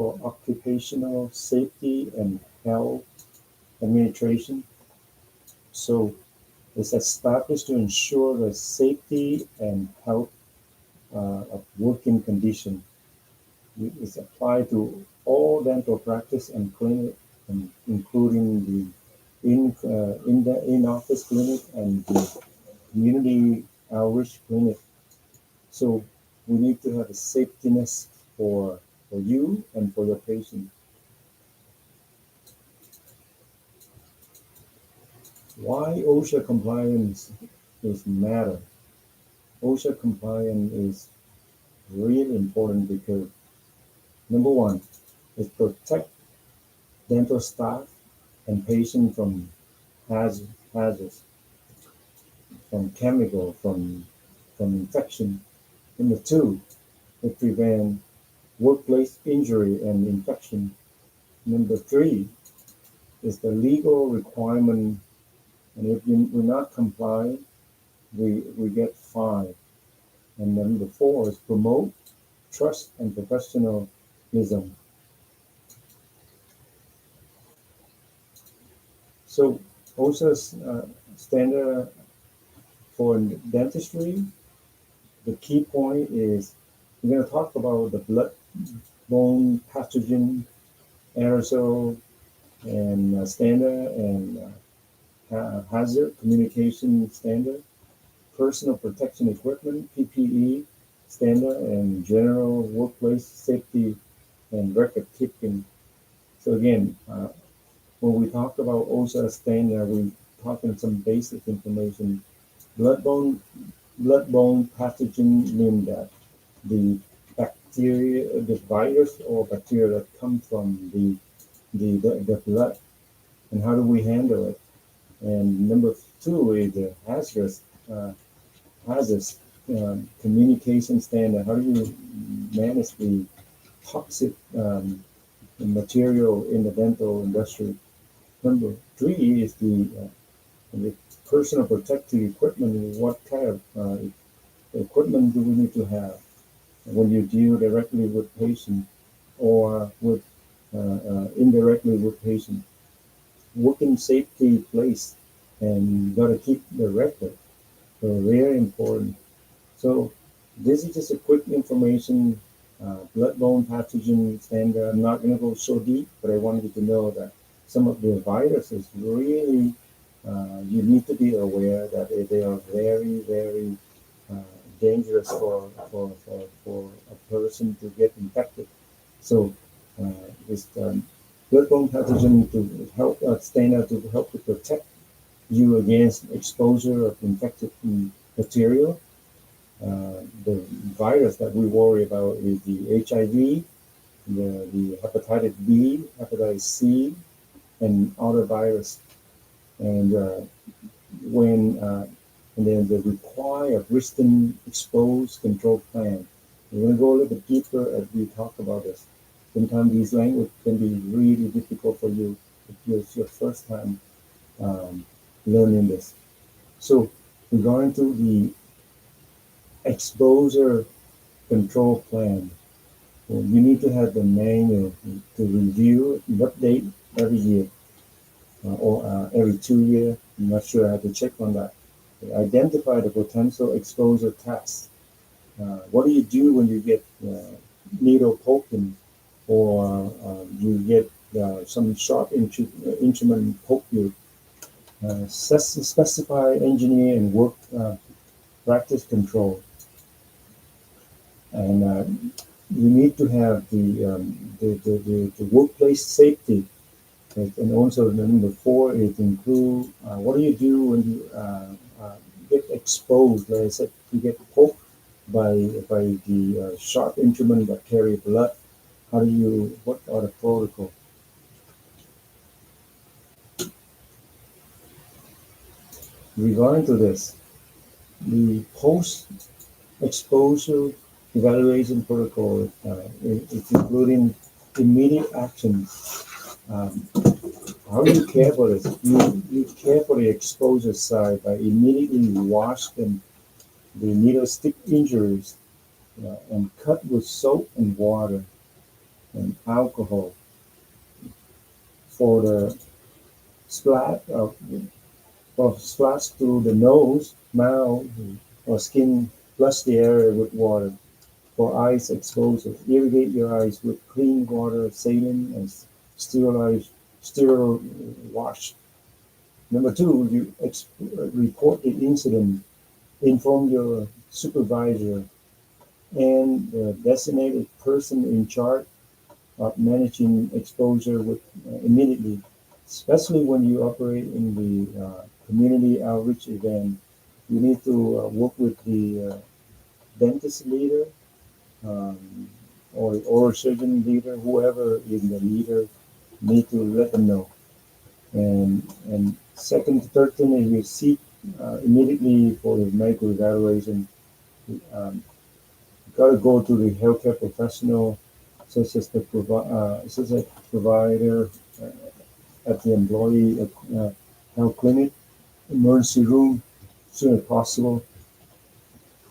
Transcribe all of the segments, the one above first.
for Occupational Safety and Health Administration. So it's established to ensure the safety and health of working condition. It's applied to all dental practice and clinic, and including the in-office clinic and the community outreach clinic. So we need to have a safetiness for you and for your patient. Why OSHA compliance is matter? OSHA compliance is really important because number one, it protects dental staff and patient from hazards, from chemical, from infection. Number two, it prevents workplace injury and infection. Number three is the legal requirement, and if we're not comply, we get fined. And number four is promote trust and professionalism. So OSHA's standard for dentistry, the key point is we're going to talk about the bloodborne pathogen aerosol and standard and hazard communication standard, personal protection equipment (PPE) standard, and general workplace safety and record keeping. So again, when we talk about OSHA standard, we're talking some basic information. Bloodborne bloodborne pathogen mean that the bacteria, the virus or bacteria that come from the blood, and how do we handle it? And number two is the hazardous communication standard. How do you manage the toxic material in the dental industry? Number three is the personal protective equipment. What kind of equipment do we need to have when you deal directly with patient or with indirectly with patient? Working safety place, and got to keep the record. So very important. So this is just a quick information. Bloodborne pathogen standard. I'm not going to go so deep, but I wanted you to know that some of the viruses really you need to be aware that they are very, very dangerous for a person to get infected. So this bloodborne pathogen to help standard to help to protect you against exposure of infected material. The virus that we worry about is the HIV, the hepatitis B, hepatitis C, and other virus. And and then the require written exposed control plan. We're going to go a little bit deeper as we talk about this. Sometimes these language can be really difficult for you if it's your first time learning this. So regarding to the exposure control plan, you need to have the manual to review and update every year or every 2 years. I'm not sure I have to check on that. Identify the potential exposure tasks. What do you do when you get needle poking or you get some sharp instrument poke you? Specify engineer and work practice control. And you need to have the workplace safety. And also number four is include what do you do when you get exposed? Like I said, you get poked by the sharp instrument that carry blood. How do you? What are the protocol? Regarding to this, the post-exposure evaluation protocol it's including immediate actions. How do you care for this? You care for the exposure side by immediately wash the needle stick injuries and cut with soap and water. and alcohol. For the splat of splash through the nose, mouth, or skin, flush the area with water. For eyes exposure, irrigate your eyes with clean water, saline, and sterilize, sterile wash. Number two, you report the incident, inform your supervisor and the designated person in charge of managing exposure with immediately, especially when you operate in the community outreach event. You need to work with the dentist leader um, or the oral surgeon leader, whoever is the leader, need to let them know. And second, third thing is you seek immediately for the medical evaluation. You got to go to the healthcare professional, such as provider at the employee health clinic, emergency room, as soon as possible.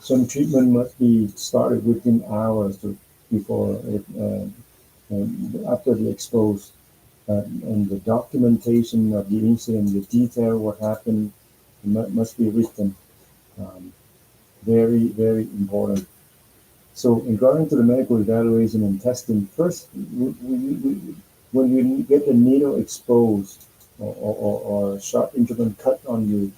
Some treatment must be started within hours before after the expose. And the documentation of the incident, the detail, what happened, must be written. Um, very, very important. So, in regarding to the medical evaluation and testing, first, when you get the needle exposed or sharp instrument cut on you,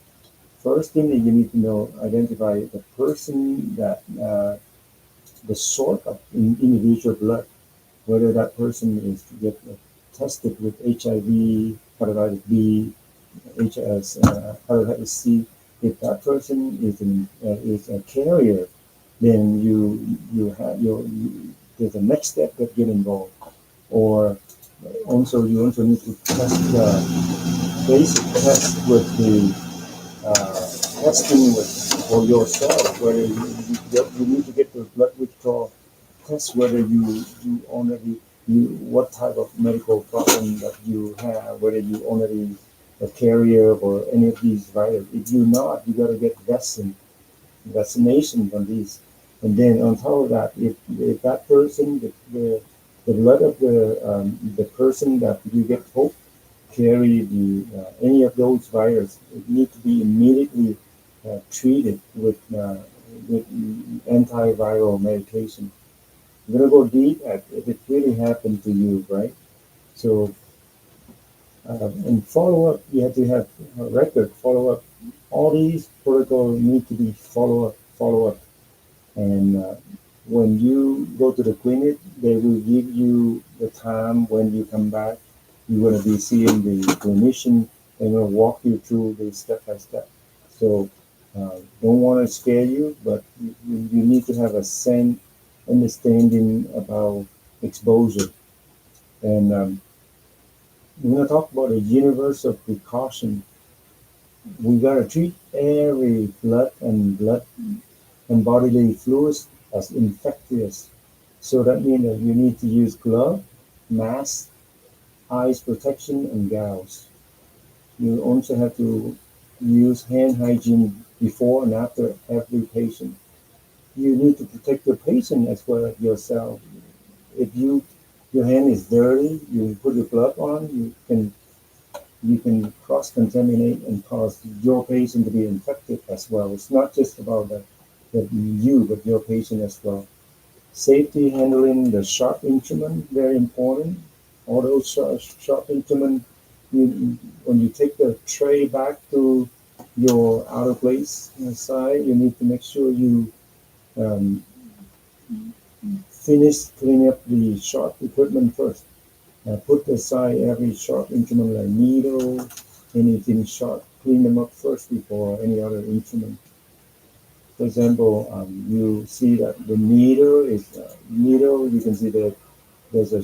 first thing that you need to know, identify the person that the sort of individual blood, whether that person is get tested with HIV, hepatitis B, hepatitis C. If that person is a carrier, then you have there's a next step that get involved. Or also you also need to test basic test with the testing with for yourself, whether you need to get the blood withdrawal test, whether you already what type of medical problem that you have, whether you already a carrier or any of these viruses. If you're not, you got to get vaccination from these. And then on top of that, if that person, the blood of the person that you get hope carry any of those viruses, it need to be immediately treated with antiviral medication. I'm gonna go deep at if it really happened to you, right? So and follow up, you have to have a record follow up. All these protocols need to be follow up. And when you go to the clinic, they will give you the time when you come back. You're going to be seeing the clinician. They're going to walk you through the step by step. So don't want to scare you, but you need to have a same understanding about exposure. And we're going to talk about a universe of precaution. We got to treat every blood and bodily fluids as infectious. So that means that you need to use glove, mask, eyes protection, and gauze. You also have to use hand hygiene before and after every patient. You need to protect the patient as well as yourself. If your hand is dirty, you put your glove on, you can cross contaminate and cause your patient to be infected as well. It's not just about that you, but your patient as well. Safety handling the sharp instrument, very important. All those sharp instrument, when you take the tray back to your outer place side, you need to make sure you um, finish cleaning up the sharp equipment first. Put aside every sharp instrument like needle, anything sharp, clean them up first before any other instrument. For example, you see that the needle is needle. You can see that there's a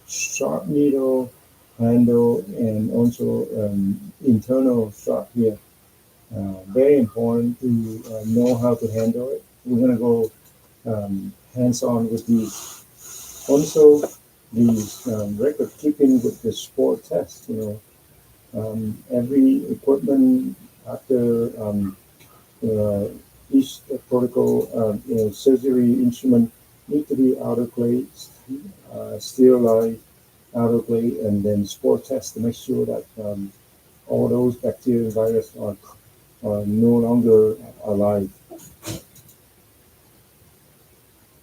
sharp needle handle and also internal sharp here. Very important to know how to handle it. We're gonna go hands-on with these. Also, the record keeping with the sport test. Every equipment after uh, each protocol, surgery instrument need to be out of place, sterilize autoclave and then spore test to make sure that all those bacteria and viruses are no longer alive.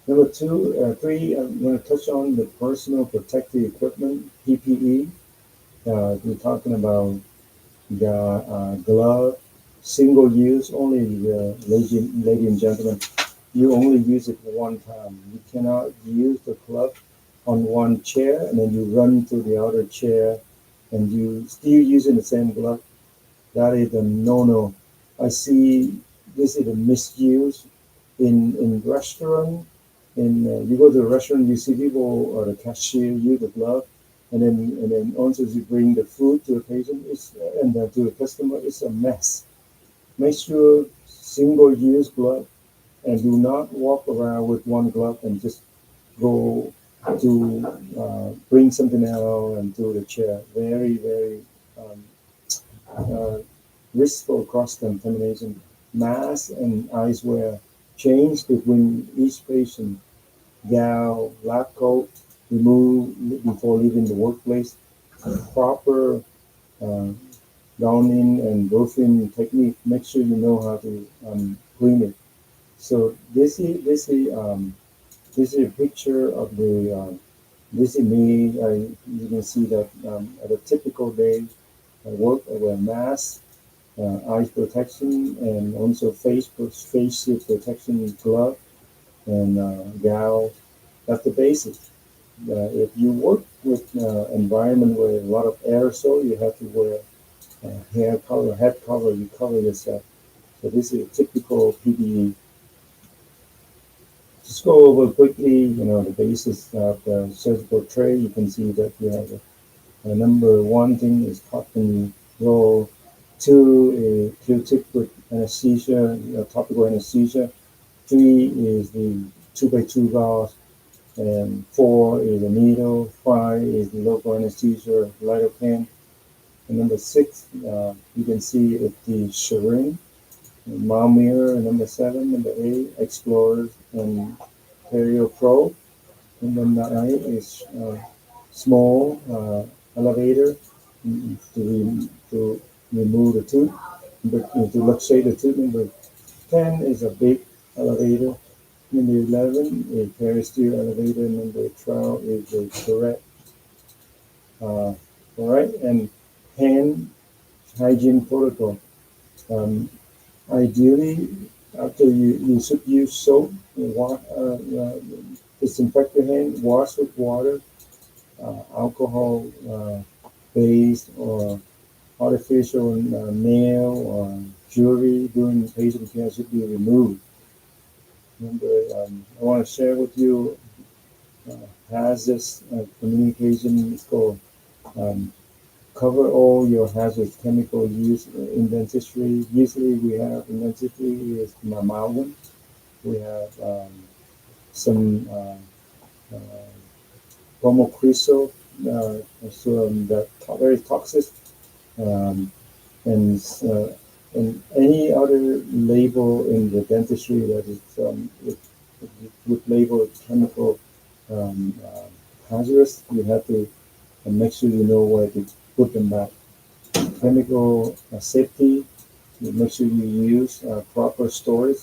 Number three, I'm going to touch on the personal protective equipment, PPE. We're talking about the glove, single use, only, lady and gentlemen, you only use it one time. You cannot use the glove on one chair and then you run to the other chair and you still using the same glove. That is a no-no. I see this is a misuse in restaurant. You go to a restaurant, you see people or the cashier use the glove, and then once you bring the food to the patient, to the customer, it's a mess. Make sure single-use glove, and do not walk around with one glove and just go to bring something out and to the chair. Very, very um, uh, risk for cross-contamination. Mask and eyewear change between each patient. Gown, lab coat, remove before leaving the workplace. Proper uh, gowning and roofing technique. Make sure you know how to clean it. So this is a picture of the. This is me. You can see that at a typical day, I work. I wear mask, eye protection, and also face shield protection glove and gown. That's the basics. If you work with environment where a lot of aerosol, you have to wear hair cover, head cover. You cover yourself. So this is a typical PPE. Just go over quickly, the basis of the surgical tray. You can see that we have number one thing is cotton roll. Two is Q-tip with anesthesia, topical anesthesia. Three is the 2x2 gauze. And four is a needle. Five is the local anesthesia, lidocaine. And number six, you can see it's the syringe. Mirror, number seven. Number eight, explorers and perio probe. And number nine is small elevator to remove the tooth, to luxate the tooth. Number 10 is a big elevator. Number 11 is peristeel elevator. Number 12 is a correct. All right, and hand hygiene protocol. Ideally, after you should use soap, disinfect your hand, wash with water, alcohol based or artificial nail or jewelry during patient care should be removed. Remember, I want to share with you hazardous communication. It's called cover all your hazardous chemical use in dentistry. Usually we have in dentistry is amalgam. We have some bromocresol, that very toxic, um, and and any other label in the dentistry that is would label chemical um, uh, hazardous. You have to make sure you know where to put them back. Chemical safety. You make sure you use proper storage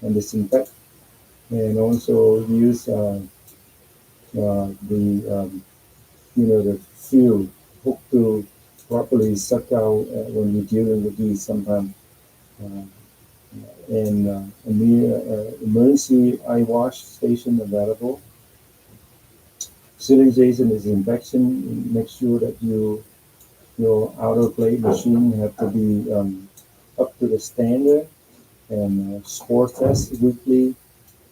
and disinfect, and also use the fuel hook to properly suck out when you're dealing with these sometimes. Uh, and emergency eye wash station available. Sterilization is infection. Make sure that your autoclave machine have to be up to the standard, and spore test weekly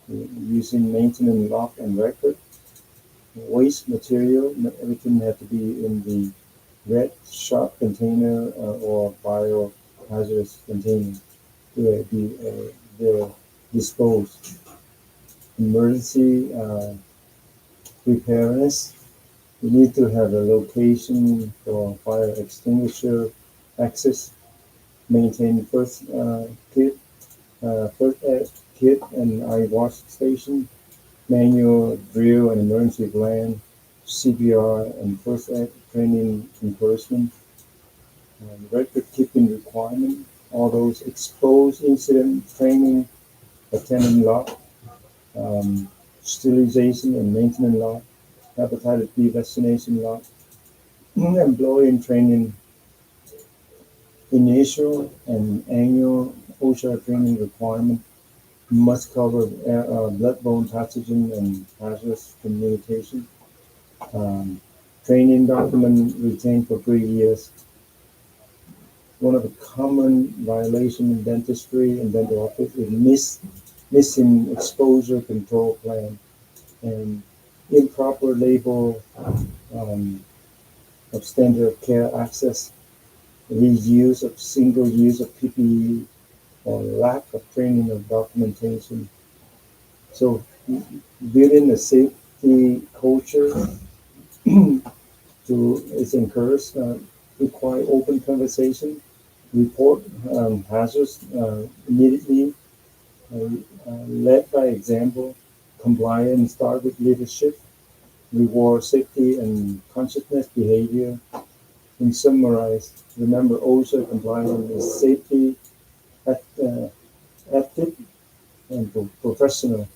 using maintenance log and record. Waste material, everything have to be in the red sharp container or biohazardous container to be disposed. Emergency preparedness. You need to have a location for fire extinguisher access. Maintain first aid kit and eye wash station. Manual drill and emergency plan. CPR and first aid training encouragement, record keeping requirement, all those exposed incident training, attending law, sterilization and maintenance law, hepatitis B vaccination law, employee training, initial and annual OSHA training requirement must cover bloodborne pathogen and hazardous communication. Training document retained for 3 years. One of the common violation in dentistry and dental office is missing exposure control plan and improper label of standard of care access, reuse of single use of PPE, or lack of training of documentation. So building a safety culture is encouraged, require open conversation, report hazards immediately, led by example, compliance start with leadership, reward safety and consciousness behavior. In summarize, remember OSHA compliance is safety, ethic, and professional.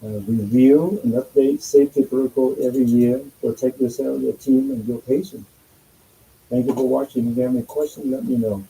Review and update safety protocol every year. Protect yourself, your team, and your patient. Thank you for watching. If you have any questions, let me know.